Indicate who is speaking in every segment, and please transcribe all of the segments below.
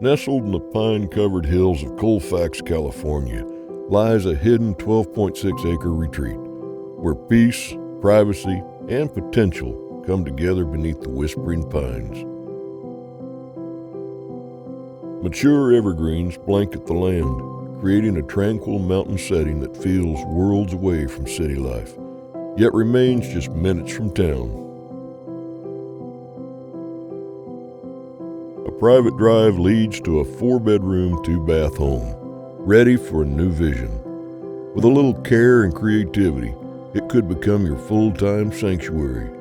Speaker 1: Nestled in the pine-covered hills of Colfax, California, lies a hidden 12.6-acre retreat where peace, privacy, and potential come together beneath the whispering pines. Mature evergreens blanket the land, creating a tranquil mountain setting that feels worlds away from city life, yet remains just minutes from town. A private drive leads to a 4-bedroom, 2-bath home, ready for a new vision. With a little care and creativity, it could become your full-time sanctuary,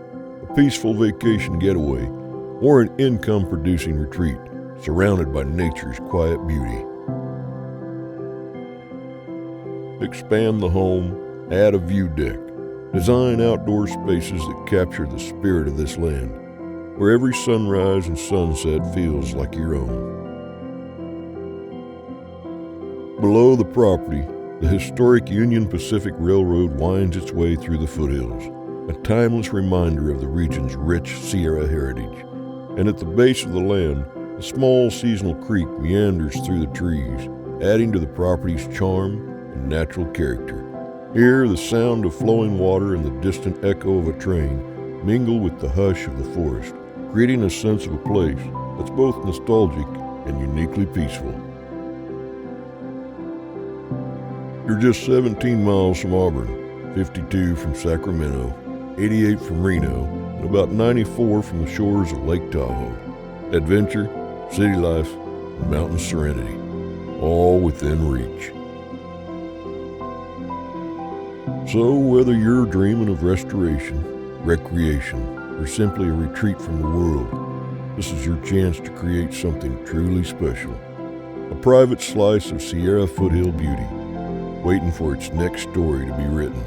Speaker 1: a peaceful vacation getaway, or an income-producing retreat surrounded by nature's quiet beauty. Expand the home, add a view deck, design outdoor spaces that capture the spirit of this land, where every sunrise and sunset feels like your own. Below the property, the historic Union Pacific Railroad winds its way through the foothills, a timeless reminder of the region's rich Sierra heritage. And at the base of the land, a small seasonal creek meanders through the trees, adding to the property's charm and natural character. Here, the sound of flowing water and the distant echo of a train mingle with the hush of the forest, creating a sense of a place that's both nostalgic and uniquely peaceful. You're just 17 miles from Auburn, 52 from Sacramento, 88 from Reno, and about 94 from the shores of Lake Tahoe. Adventure, city life, and mountain serenity, all within reach. So whether you're dreaming of restoration, recreation, or simply a retreat from the world, this is your chance to create something truly special. A private slice of Sierra foothill beauty, waiting for its next story to be written.